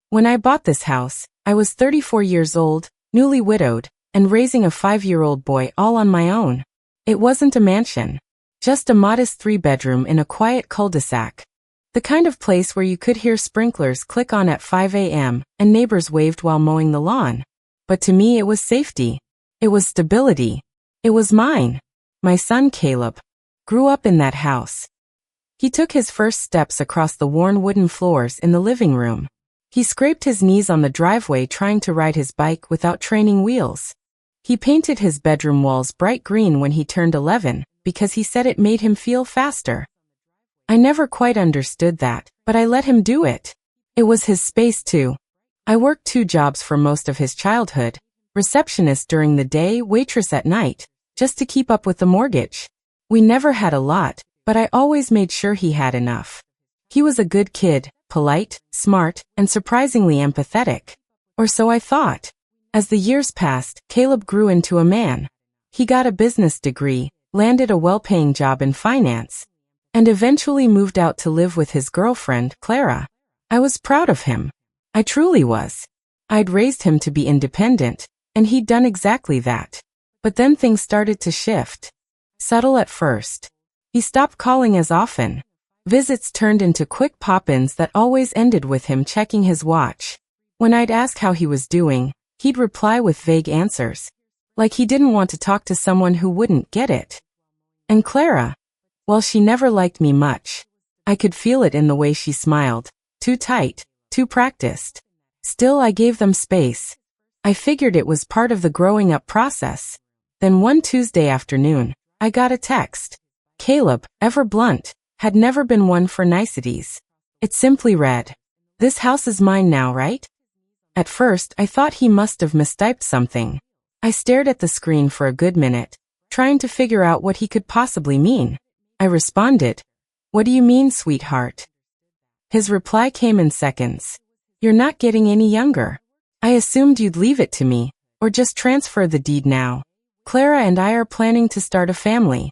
When I bought this house, I was 34 years old, newly widowed, and raising a 5-year-old boy all on my own. It wasn't a mansion. Just a modest 3-bedroom in a quiet cul-de-sac. The kind of place where you could hear sprinklers click on at 5 a.m. and neighbors waved while mowing the lawn. But to me it was safety. It was stability. It was mine. My son Caleb grew up in that house. He took his first steps across the worn wooden floors in the living room. He scraped his knees on the driveway trying to ride his bike without training wheels. He painted his bedroom walls bright green when he turned 11 because he said it made him feel faster. I never quite understood that, but I let him do it. It was his space too. I worked 2 jobs for most of his childhood, receptionist during the day, waitress at night, just to keep up with the mortgage. We never had a lot, but I always made sure he had enough. He was a good kid, polite, smart, and surprisingly empathetic. Or so I thought. As the years passed, Caleb grew into a man. He got a business degree, landed a well-paying job in finance, and eventually moved out to live with his girlfriend, Clara. I was proud of him. I truly was. I'd raised him to be independent, and he'd done exactly that. But then things started to shift. Subtle at first. He stopped calling as often. Visits turned into quick pop-ins that always ended with him checking his watch. When I'd ask how he was doing, he'd reply with vague answers. Like he didn't want to talk to someone who wouldn't get it. And Clara? Well, she never liked me much. I could feel it in the way she smiled. Too tight, too practiced. Still, I gave them space. I figured it was part of the growing up process. Then one Tuesday afternoon, I got a text. Caleb, ever blunt, had never been one for niceties. It simply read, "This house is mine now, right?" At first, I thought he must have mistyped something. I stared at the screen for a good minute, trying to figure out what he could possibly mean. I responded, "What do you mean, sweetheart?" His reply came in seconds. "You're not getting any younger. I assumed you'd leave it to me, or just transfer the deed now. Clara and I are planning to start a family."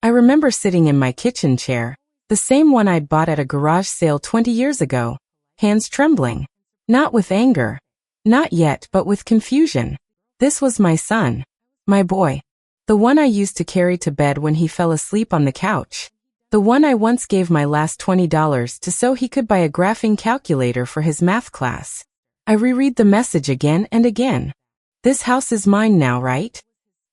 I remember sitting in my kitchen chair, the same one I'd bought at a garage sale 20 years ago, hands trembling. Not with anger. Not yet, but with confusion. This was my son. My boy. The one I used to carry to bed when he fell asleep on the couch. The one I once gave my last $20 to so he could buy a graphing calculator for his math class. I reread the message again and again. "This house is mine now, right?"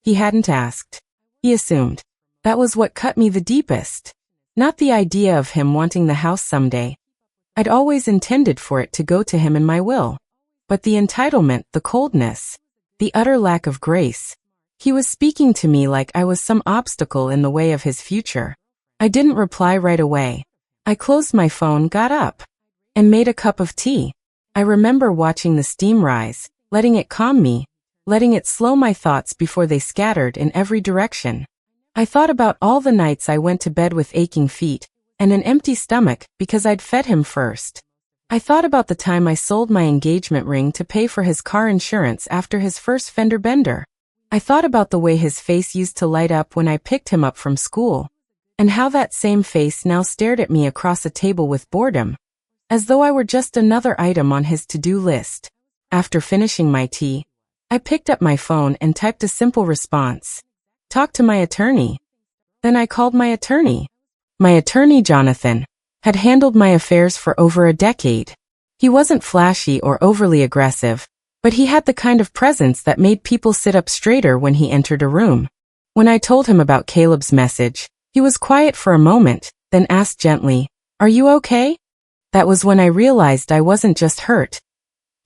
He hadn't asked. He assumed. That was what cut me the deepest. Not the idea of him wanting the house someday. I'd always intended for it to go to him in my will. But the entitlement, the coldness, the utter lack of grace. He was speaking to me like I was some obstacle in the way of his future. I didn't reply right away. I closed my phone, got up, and made a cup of tea. I remember watching the steam rise, letting it calm me, letting it slow my thoughts before they scattered in every direction. I thought about all the nights I went to bed with aching feet and an empty stomach because I'd fed him first. I thought about the time I sold my engagement ring to pay for his car insurance after his first fender bender. I thought about the way his face used to light up when I picked him up from school, and how that same face now stared at me across a table with boredom, as though I were just another item on his to-do list. After finishing my tea, I picked up my phone and typed a simple response. "Talk to my attorney." Then I called my attorney. My attorney, Jonathan, had handled my affairs for over a decade. He wasn't flashy or overly aggressive, but he had the kind of presence that made people sit up straighter when he entered a room. When I told him about Caleb's message, he was quiet for a moment, then asked gently, "Are you okay?" That was when I realized I wasn't just hurt.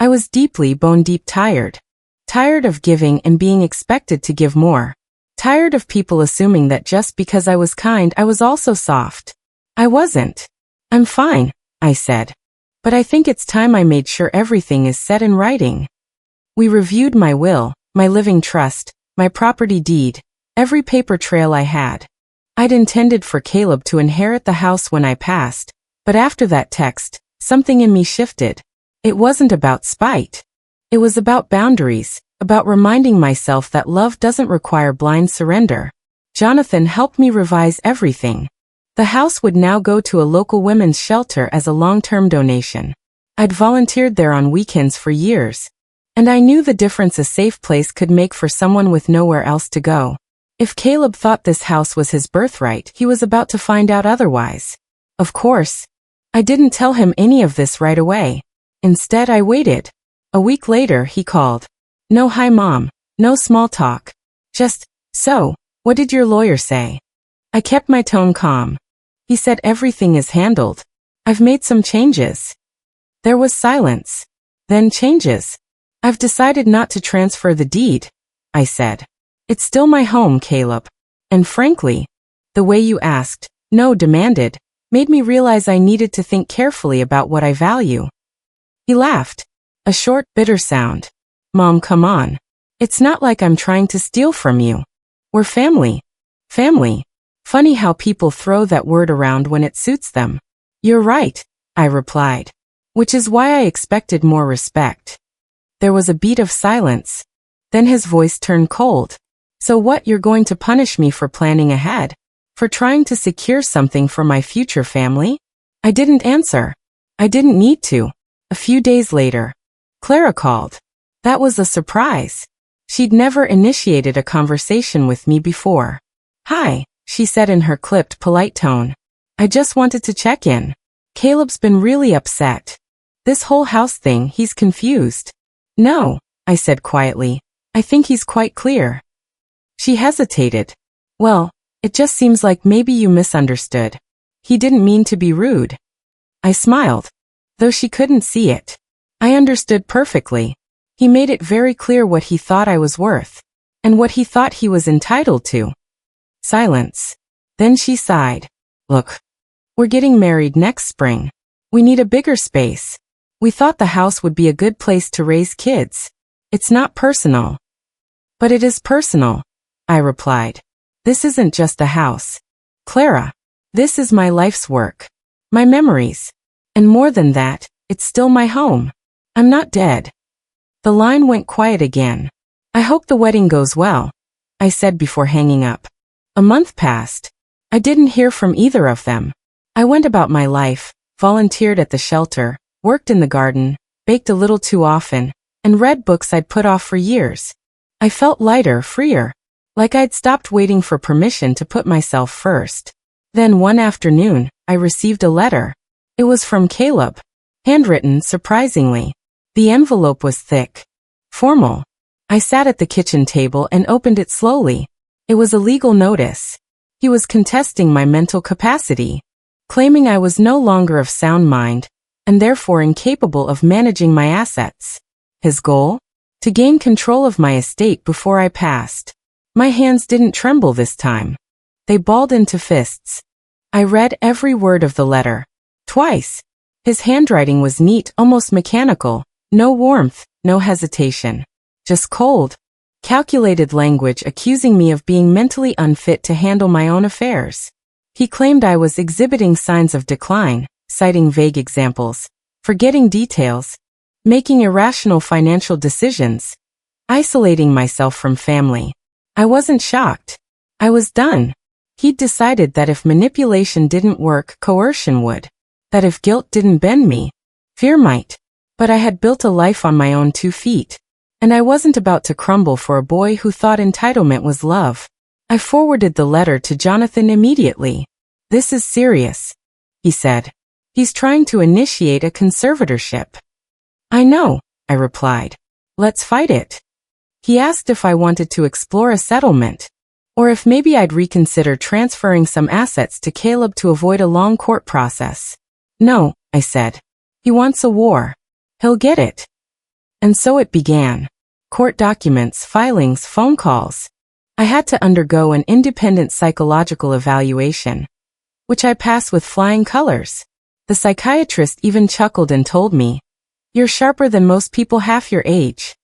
I was deeply, bone-deep tired. Tired of giving and being expected to give more. Tired of people assuming that just because I was kind, I was also soft. I wasn't. "I'm fine," I said. "But I think it's time I made sure everything is set in writing." We reviewed my will, my living trust, my property deed, every paper trail I had. I'd intended for Caleb to inherit the house when I passed, but after that text, something in me shifted. It wasn't about spite. It was about boundaries, about reminding myself that love doesn't require blind surrender. Jonathan helped me revise everything. The house would now go to a local women's shelter as a long-term donation. I'd volunteered there on weekends for years, and I knew the difference a safe place could make for someone with nowhere else to go. If Caleb thought this house was his birthright, he was about to find out otherwise. Of course, I didn't tell him any of this right away. Instead, I waited. A week later, he called. No hi mom, no small talk. Just, so, what did your lawyer say? I kept my tone calm. He said everything is handled. I've made some changes. There was silence. Then changes. I've decided not to transfer the deed, I said. It's still my home, Caleb. And frankly, the way you asked, no demanded, made me realize I needed to think carefully about what I value. He laughed. A short, bitter sound. Mom, come on. It's not like I'm trying to steal from you. We're family. Family. Funny how people throw that word around when it suits them. You're right, I replied. Which is why I expected more respect. There was a beat of silence. Then his voice turned cold. So what, you're going to punish me for planning ahead? For trying to secure something for my future family? I didn't answer. I didn't need to. A few days later, Clara called. That was a surprise. She'd never initiated a conversation with me before. Hi, she said in her clipped, polite tone. I just wanted to check in. Caleb's been really upset. This whole house thing, he's confused. No, I said quietly. I think he's quite clear. She hesitated. Well, it just seems like maybe you misunderstood. He didn't mean to be rude. I smiled. Though she couldn't see it. I understood perfectly. He made it very clear what he thought I was worth. And what he thought he was entitled to. Silence. Then she sighed. Look. We're getting married next spring. We need a bigger space. We thought the house would be a good place to raise kids. It's not personal. But it is personal, I replied. This isn't just a house. Clara, this is my life's work. My memories. And more than that, it's still my home. I'm not dead. The line went quiet again. I hope the wedding goes well, I said before hanging up. A month passed. I didn't hear from either of them. I went about my life, volunteered at the shelter, worked in the garden, baked a little too often, and read books I'd put off for years. I felt lighter, freer, like I'd stopped waiting for permission to put myself first. Then one afternoon, I received a letter. It was from Caleb. Handwritten, surprisingly. The envelope was thick. Formal. I sat at the kitchen table and opened it slowly. It was a legal notice. He was contesting my mental capacity, claiming I was no longer of sound mind, and therefore incapable of managing my assets. His goal? To gain control of my estate before I passed. My hands didn't tremble this time. They balled into fists. I read every word of the letter. Twice. His handwriting was neat, almost mechanical. No warmth, no hesitation. Just cold, calculated language accusing me of being mentally unfit to handle my own affairs. He claimed I was exhibiting signs of decline, citing vague examples, forgetting details, making irrational financial decisions, isolating myself from family. I wasn't shocked. I was done. He'd decided that if manipulation didn't work, coercion would. That if guilt didn't bend me, fear might. But I had built a life on my own 2 feet. And I wasn't about to crumble for a boy who thought entitlement was love. I forwarded the letter to Jonathan immediately. This is serious, he said. He's trying to initiate a conservatorship. I know, I replied. Let's fight it. He asked if I wanted to explore a settlement, or if maybe I'd reconsider transferring some assets to Caleb to avoid a long court process. No, I said. He wants a war. He'll get it. And so it began. Court documents, filings, phone calls. I had to undergo an independent psychological evaluation, which I passed with flying colors. The psychiatrist even chuckled and told me, "You're sharper than most people half your age."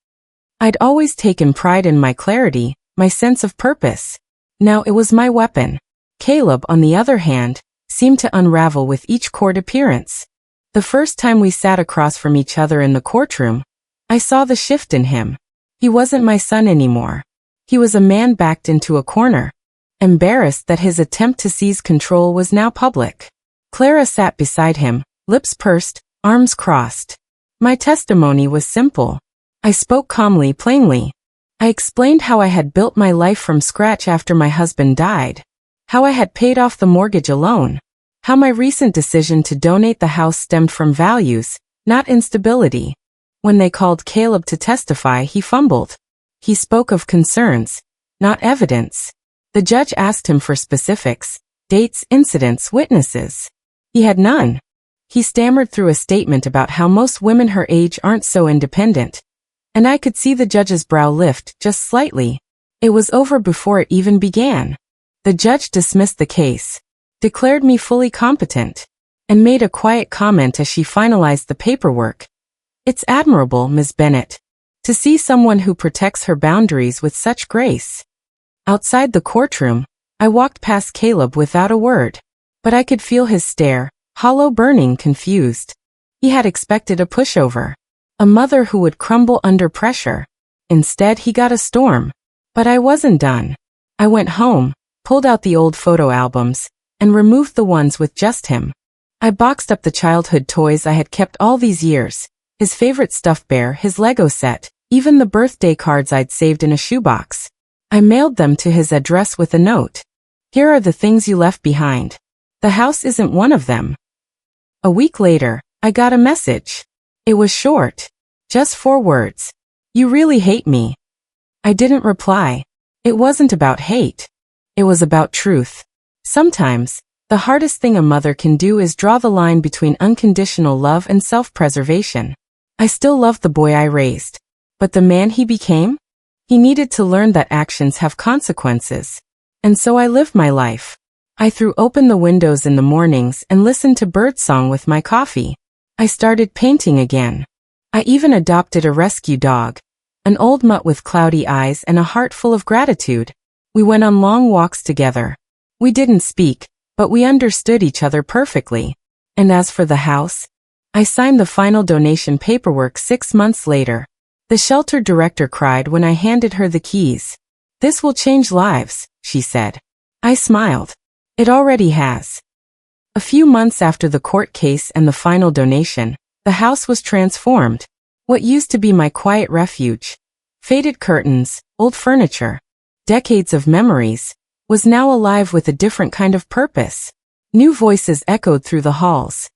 I'd always taken pride in my clarity, my sense of purpose. Now it was my weapon. Caleb, on the other hand, seemed to unravel with each court appearance. The first time we sat across from each other in the courtroom, I saw the shift in him. He wasn't my son anymore. He was a man backed into a corner, embarrassed that his attempt to seize control was now public. Clara sat beside him, lips pursed, arms crossed. My testimony was simple. I spoke calmly, plainly. I explained how I had built my life from scratch after my husband died, how I had paid off the mortgage alone, how my recent decision to donate the house stemmed from values, not instability. When they called Caleb to testify, he fumbled. He spoke of concerns, not evidence. The judge asked him for specifics, dates, incidents, witnesses. He had none. He stammered through a statement about how most women her age aren't so independent. And I could see the judge's brow lift, just slightly. It was over before it even began. The judge dismissed the case, declared me fully competent, and made a quiet comment as she finalized the paperwork. It's admirable, Ms. Bennett, to see someone who protects her boundaries with such grace. Outside the courtroom, I walked past Caleb without a word, but I could feel his stare, hollow, burning, confused. He had expected a pushover, a mother who would crumble under pressure. Instead, he got a storm. But I wasn't done. I went home, pulled out the old photo albums, and removed the ones with just him. I boxed up the childhood toys I had kept all these years, his favorite stuffed bear, his Lego set, even the birthday cards I'd saved in a shoebox. I mailed them to his address with a note. Here are the things you left behind. The house isn't one of them. A week later, I got a message. It was short. Just 4 words. You really hate me. I didn't reply. It wasn't about hate. It was about truth. Sometimes, the hardest thing a mother can do is draw the line between unconditional love and self-preservation. I still loved the boy I raised. But the man he became? He needed to learn that actions have consequences. And so I lived my life. I threw open the windows in the mornings and listened to birdsong with my coffee. I started painting again. I even adopted a rescue dog, an old mutt with cloudy eyes and a heart full of gratitude. We went on long walks together. We didn't speak, but we understood each other perfectly. And as for the house, I signed the final donation paperwork 6 months later. The shelter director cried when I handed her the keys. This will change lives, she said. I smiled. It already has. A few months after the court case and the final donation, the house was transformed. What used to be my quiet refuge, faded curtains, old furniture, decades of memories, was now alive with a different kind of purpose. New voices echoed through the halls.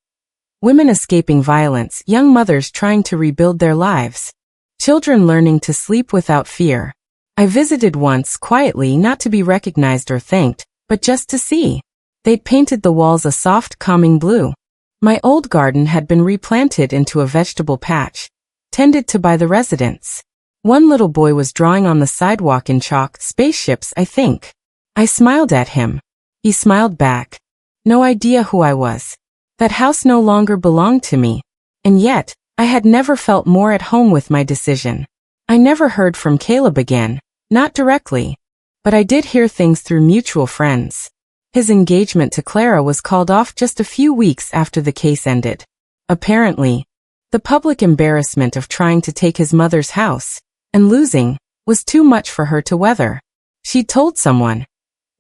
Women escaping violence, young mothers trying to rebuild their lives, children learning to sleep without fear. I visited once quietly, not to be recognized or thanked, but just to see. They'd painted the walls a soft, calming blue. My old garden had been replanted into a vegetable patch, tended to by the residents. One little boy was drawing on the sidewalk in chalk, spaceships, I think. I smiled at him. He smiled back. No idea who I was. That house no longer belonged to me. And yet, I had never felt more at home with my decision. I never heard from Caleb again, not directly. But I did hear things through mutual friends. His engagement to Clara was called off just a few weeks after the case ended. Apparently, the public embarrassment of trying to take his mother's house, and losing, was too much for her to weather. She told someone,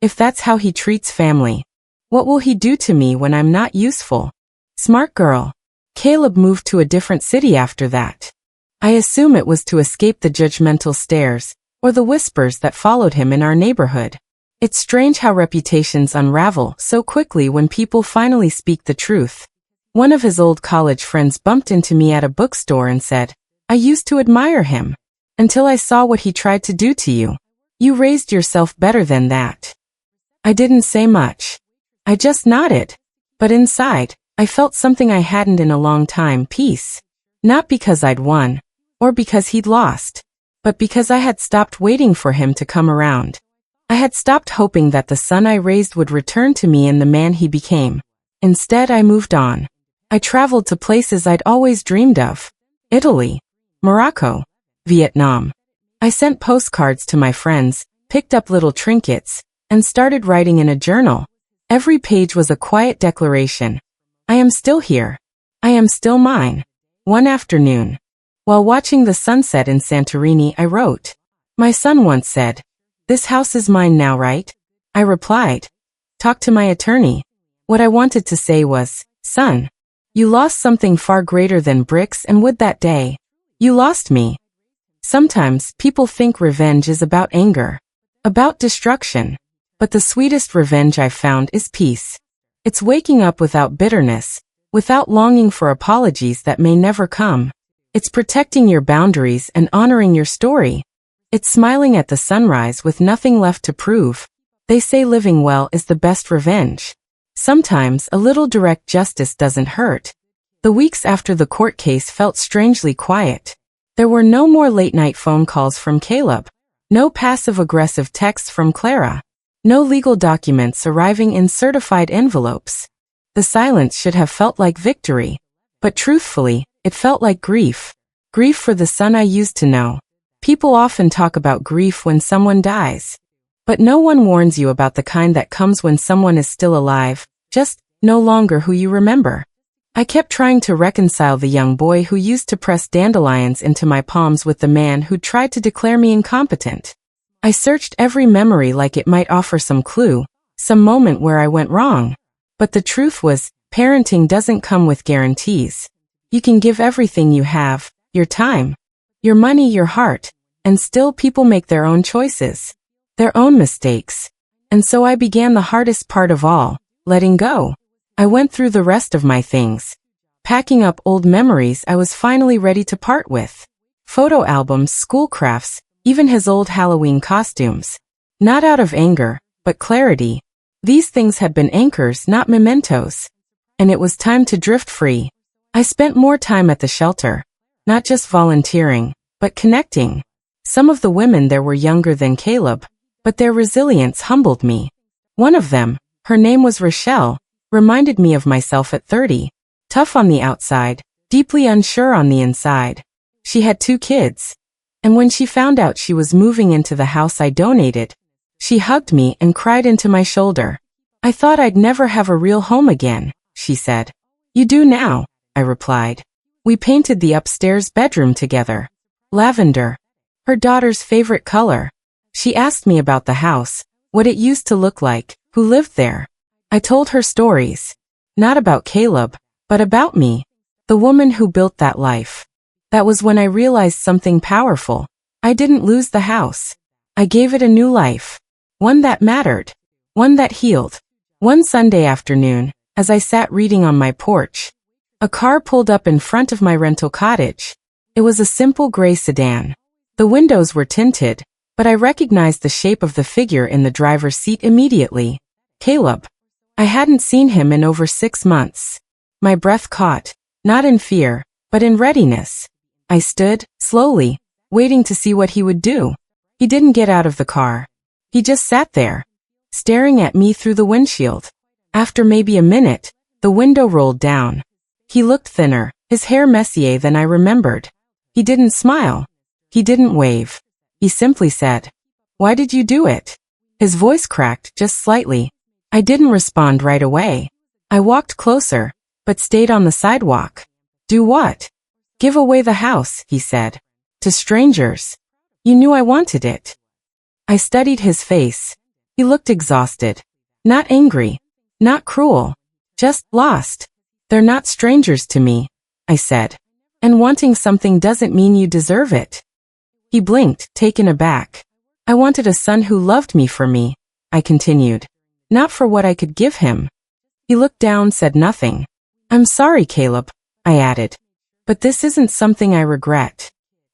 if that's how he treats family, what will he do to me when I'm not useful? Smart girl. Caleb moved to a different city after that. I assume it was to escape the judgmental stares, or the whispers that followed him in our neighborhood. It's strange how reputations unravel so quickly when people finally speak the truth. One of his old college friends bumped into me at a bookstore and said, I used to admire him. Until I saw what he tried to do to you. You raised yourself better than that. I didn't say much. I just nodded. But inside, I felt something I hadn't in a long time, peace. Not because I'd won, or because he'd lost, but because I had stopped waiting for him to come around. I had stopped hoping that the son I raised would return to me and the man he became. Instead, I moved on. I traveled to places I'd always dreamed of. Italy, Morocco, Vietnam. I sent postcards to my friends, picked up little trinkets, and started writing in a journal. Every page was a quiet declaration. I am still here. I am still mine. One afternoon, while watching the sunset in Santorini, I wrote, my son once said, this house is mine now, right? I replied, talk to my attorney. What I wanted to say was, son, You lost something far greater than bricks and wood that day. You lost me. Sometimes people think revenge is about anger, about destruction. But the sweetest revenge I've found is peace. It's waking up without bitterness, without longing for apologies that may never come. It's protecting your boundaries and honoring your story. It's smiling at the sunrise with nothing left to prove. They say living well is the best revenge. Sometimes a little direct justice doesn't hurt. The weeks after the court case felt strangely quiet. There were no more late-night phone calls from Caleb, no passive-aggressive texts from Clara, no legal documents arriving in certified envelopes. The silence should have felt like victory, but truthfully, it felt like grief. Grief for the son I used to know. People often talk about grief when someone dies. But no one warns you about the kind that comes when someone is still alive, just no longer who you remember. I kept trying to reconcile the young boy who used to press dandelions into my palms with the man who tried to declare me incompetent. I searched every memory like it might offer some clue, some moment where I went wrong. But the truth was, parenting doesn't come with guarantees. You can give everything you have, your time, your money, your heart, and still people make their own choices, their own mistakes. And so I began the hardest part of all, letting go. I went through the rest of my things, packing up old memories I was finally ready to part with. Photo albums, school crafts, even his old Halloween costumes. Not out of anger, but clarity. These things had been anchors, not mementos. And it was time to drift free. I spent more time at the shelter, not just volunteering, but connecting. Some of the women there were younger than Caleb, but their resilience humbled me. One of them, her name was Rochelle, reminded me of myself at 30. Tough on the outside, deeply unsure on the inside. She had 2 kids. And when she found out she was moving into the house I donated, she hugged me and cried into my shoulder. I thought I'd never have a real home again, she said. You do now, I replied. We painted the upstairs bedroom together. Lavender. Her daughter's favorite color. She asked me about the house, what it used to look like, who lived there. I told her stories. Not about Caleb, but about me. The woman who built that life. That was when I realized something powerful. I didn't lose the house. I gave it a new life. One that mattered. One that healed. One Sunday afternoon, as I sat reading on my porch, a car pulled up in front of my rental cottage. It was a simple gray sedan. The windows were tinted, but I recognized the shape of the figure in the driver's seat immediately. Caleb. I hadn't seen him in over 6 months. My breath caught, not in fear, but in readiness. I stood, slowly, waiting to see what he would do. He didn't get out of the car. He just sat there, staring at me through the windshield. After maybe a minute, the window rolled down. He looked thinner, his hair messier than I remembered. He didn't smile. He didn't wave. He simply said, "Why did you do it?" His voice cracked just slightly. I didn't respond right away. I walked closer, but stayed on the sidewalk. Do what? Give away the house, he said. To strangers. You knew I wanted it. I studied his face. He looked exhausted. Not angry. Not cruel. Just lost. They're not strangers to me, I said. And wanting something doesn't mean you deserve it. He blinked, taken aback. I wanted a son who loved me for me, I continued. Not for what I could give him. He looked down, said nothing. I'm sorry, Caleb, I added. But this isn't something I regret.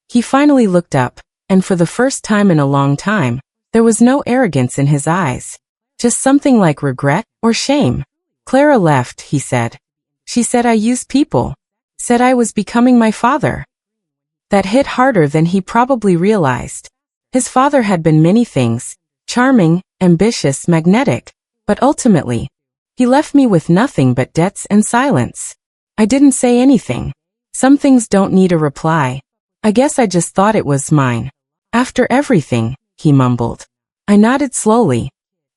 He finally looked up, and for the first time in a long time, there was no arrogance in his eyes. Just something like regret or shame. Clara left, he said. She said I used people. Said I was becoming my father. That hit harder than he probably realized. His father had been many things, charming, ambitious, magnetic, but ultimately, he left me with nothing but debts and silence. I didn't say anything. Some things don't need a reply. I guess I just thought it was mine. After everything, he mumbled. I nodded slowly.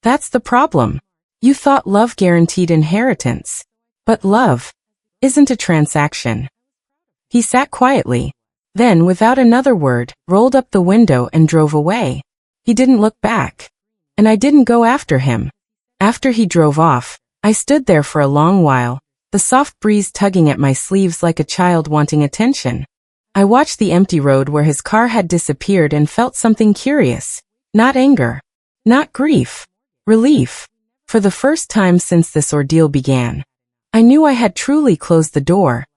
That's the problem. You thought love guaranteed inheritance. But love isn't a transaction. He sat quietly. Then, without another word, rolled up the window and drove away. He didn't look back. And I didn't go after him. After he drove off, I stood there for a long while, the soft breeze tugging at my sleeves like a child wanting attention. I watched the empty road where his car had disappeared and felt something curious. Not anger. Not grief. Relief. For the first time since this ordeal began, I knew I had truly closed the door.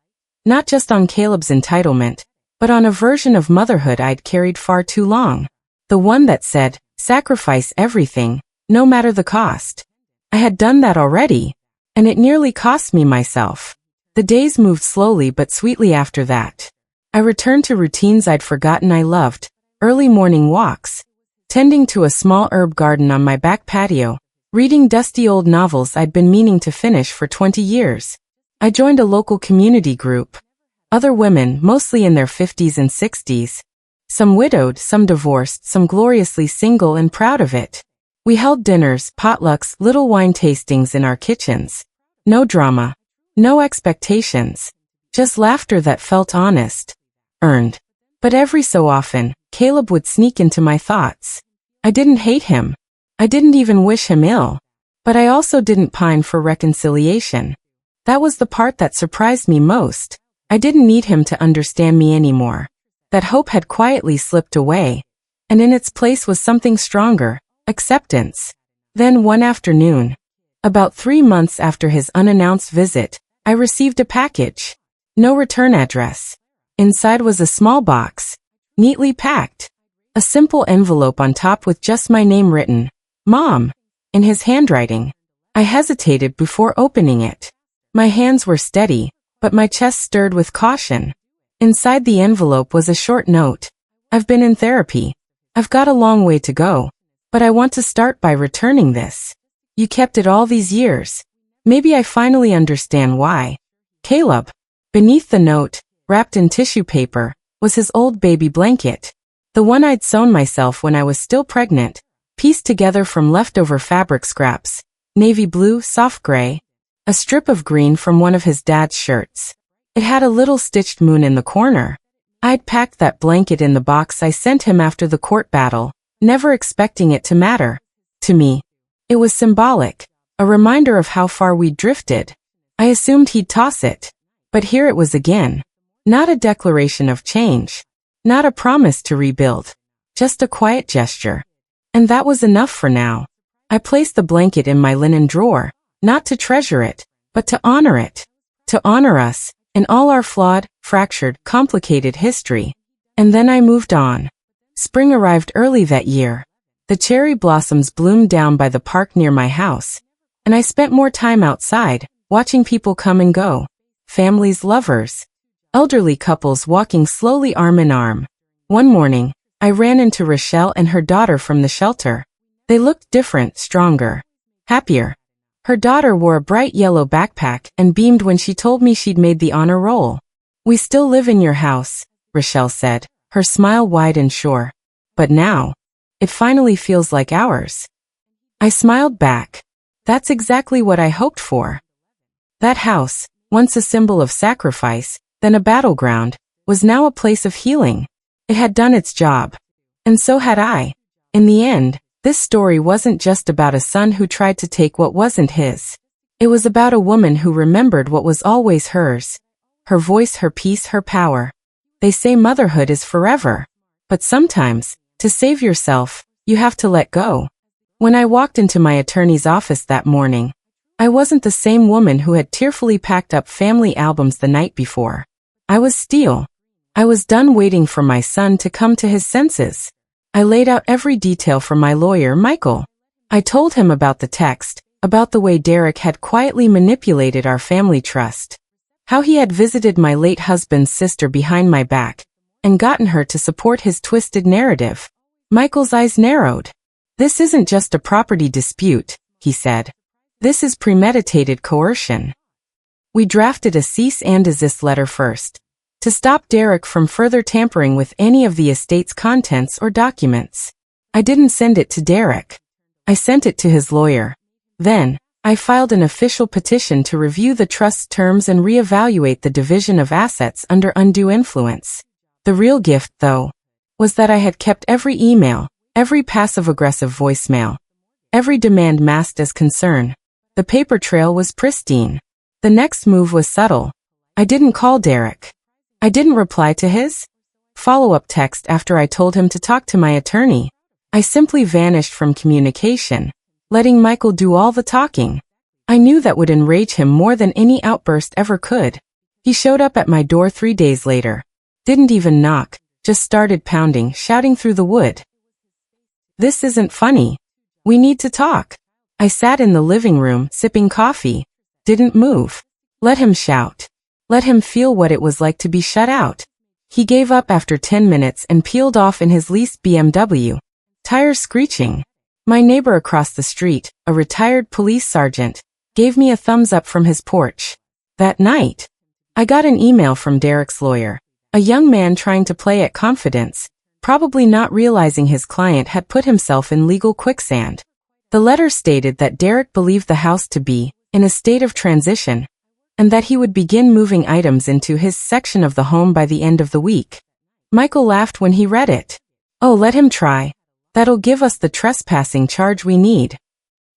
Not just on Caleb's entitlement, but on a version of motherhood I'd carried far too long. The one that said, sacrifice everything, no matter the cost. I had done that already, and it nearly cost me myself. The days moved slowly but sweetly after that. I returned to routines I'd forgotten I loved, early morning walks, tending to a small herb garden on my back patio, reading dusty old novels I'd been meaning to finish for 20 years. I joined a local community group. Other women, mostly in their 50s and 60s. Some widowed, some divorced, some gloriously single and proud of it. We held dinners, potlucks, little wine tastings in our kitchens. No drama. No expectations. Just laughter that felt honest. Earned. But every so often, Caleb would sneak into my thoughts. I didn't hate him. I didn't even wish him ill. But I also didn't pine for reconciliation. That was the part that surprised me most. I didn't need him to understand me anymore. That hope had quietly slipped away. And in its place was something stronger, acceptance. Then one afternoon, about 3 months after his unannounced visit, I received a package. No return address. Inside was a small box, neatly packed. A simple envelope on top with just my name written, Mom, in his handwriting. I hesitated before opening it. My hands were steady, but my chest stirred with caution. Inside the envelope was a short note. I've been in therapy. I've got a long way to go. But I want to start by returning this. You kept it all these years. Maybe I finally understand why. Caleb. Beneath the note, wrapped in tissue paper, was his old baby blanket. The one I'd sewn myself when I was still pregnant, pieced together from leftover fabric scraps, navy blue, soft gray, a strip of green from one of his dad's shirts. It had a little stitched moon in the corner. I'd packed that blanket in the box I sent him after the court battle, never expecting it to matter. To me, it was symbolic, a reminder of how far we'd drifted. I assumed he'd toss it. But here it was again. Not a declaration of change. Not a promise to rebuild. Just a quiet gesture. And that was enough for now. I placed the blanket in my linen drawer, not to treasure it, but to honor it. To honor us, in all our flawed, fractured, complicated history. And then I moved on. Spring arrived early that year. The cherry blossoms bloomed down by the park near my house. And I spent more time outside, watching people come and go. Families, lovers. Elderly couples walking slowly arm in arm. One morning, I ran into Rochelle and her daughter from the shelter. They looked different, stronger, happier. Her daughter wore a bright yellow backpack and beamed when she told me she'd made the honor roll. We still live in your house, Rochelle said, her smile wide and sure. But now, it finally feels like ours. I smiled back. That's exactly what I hoped for. That house, once a symbol of sacrifice, then a battleground, was now a place of healing. It had done its job. And so had I. In the end, this story wasn't just about a son who tried to take what wasn't his. It was about a woman who remembered what was always hers. Her voice, her peace, her power. They say motherhood is forever. But sometimes, to save yourself, you have to let go. When I walked into my attorney's office that morning, I wasn't the same woman who had tearfully packed up family albums the night before. I was steel. I was done waiting for my son to come to his senses. I laid out every detail for my lawyer, Michael. I told him about the text, about the way Derek had quietly manipulated our family trust, how he had visited my late husband's sister behind my back, and gotten her to support his twisted narrative. Michael's eyes narrowed. This isn't just a property dispute, he said. This is premeditated coercion. We drafted a cease and desist letter first, to stop Derek from further tampering with any of the estate's contents or documents. I didn't send it to Derek. I sent it to his lawyer. Then, I filed an official petition to review the trust's terms and reevaluate the division of assets under undue influence. The real gift, though, was that I had kept every email, every passive-aggressive voicemail, every demand masked as concern. The paper trail was pristine. The next move was subtle. I didn't call Derek. I didn't reply to his follow-up text after I told him to talk to my attorney. I simply vanished from communication, letting Michael do all the talking. I knew that would enrage him more than any outburst ever could. He showed up at my door 3 days later. Didn't even knock, just started pounding, shouting through the wood. "This isn't funny. We need to talk." I sat in the living room, sipping coffee. Didn't move. Let him shout. Let him feel what it was like to be shut out. He gave up after 10 minutes and peeled off in his leased BMW. Tires screeching. My neighbor across the street, a retired police sergeant, gave me a thumbs up from his porch. That night, I got an email from Derek's lawyer, a young man trying to play at confidence, probably not realizing his client had put himself in legal quicksand. The letter stated that Derek believed the house to be in a state of transition, and that he would begin moving items into his section of the home by the end of the week. Michael laughed when he read it. "Oh, let him try. That'll give us the trespassing charge we need."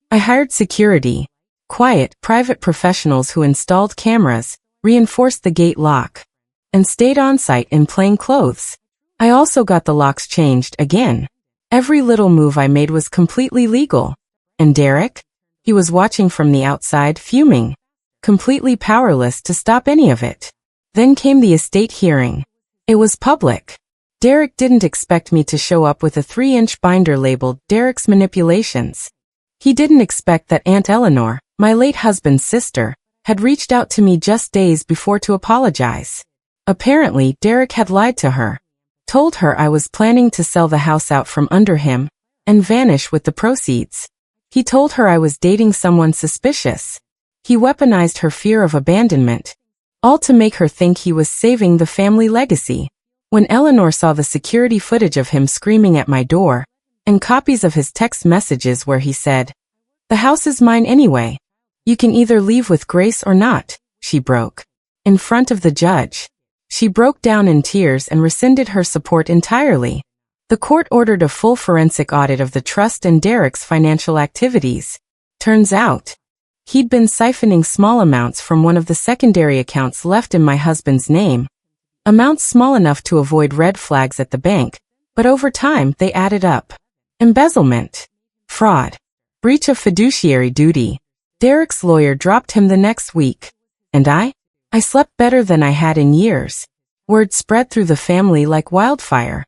I hired security, quiet, private professionals who installed cameras, reinforced the gate lock, and stayed on site in plain clothes. I also got the locks changed again. Every little move I made was completely legal. And Derek? He was watching from the outside, fuming, completely powerless to stop any of it. Then came the estate hearing. It was public. Derek didn't expect me to show up with a 3-inch binder labeled Derek's Manipulations. He didn't expect that Aunt Eleanor, my late husband's sister, had reached out to me just days before to apologize. Apparently, Derek had lied to her, told her I was planning to sell the house out from under him and vanish with the proceeds. He told her I was dating someone suspicious. He weaponized her fear of abandonment, all to make her think he was saving the family legacy. When Eleanor saw the security footage of him screaming at my door, and copies of his text messages where he said, "The house is mine anyway. You can either leave with grace or not," she broke. In front of the judge. She broke down in tears and rescinded her support entirely. The court ordered a full forensic audit of the trust and Derek's financial activities. Turns out, he'd been siphoning small amounts from one of the secondary accounts left in my husband's name. Amounts small enough to avoid red flags at the bank, but over time they added up. Embezzlement, fraud, breach of fiduciary duty. Derek's lawyer dropped him the next week. And I slept better than I had in years. Word spread through the family like wildfire.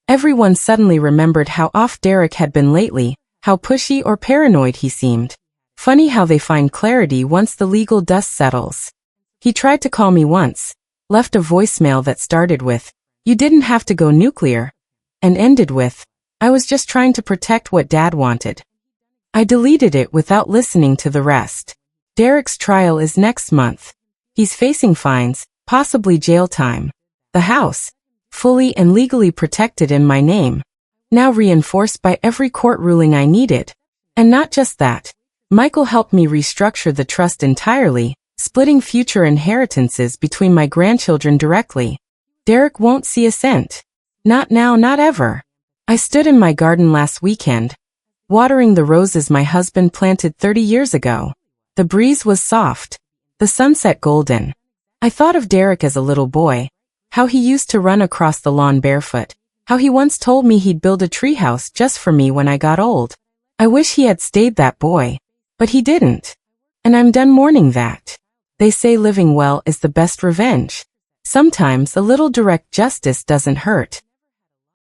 Everyone suddenly remembered how off Derek had been lately, how pushy or paranoid he seemed. Funny how they find clarity once the legal dust settles. He tried to call me once, left a voicemail that started with, "You didn't have to go nuclear," and ended with, "I was just trying to protect what Dad wanted." I deleted it without listening to the rest. Derek's trial is next month. He's facing fines, possibly jail time. The house, fully and legally protected in my name, now reinforced by every court ruling I needed. And not just that, Michael helped me restructure the trust entirely, splitting future inheritances between my grandchildren directly. Derek won't see a cent. Not now, not ever. I stood in my garden last weekend, watering the roses my husband planted 30 years ago. The breeze was soft, the sunset golden. I thought of Derek as a little boy, how he used to run across the lawn barefoot, how he once told me he'd build a treehouse just for me when I got old. I wish he had stayed that boy, but he didn't. And I'm done mourning that. They say living well is the best revenge. Sometimes a little direct justice doesn't hurt.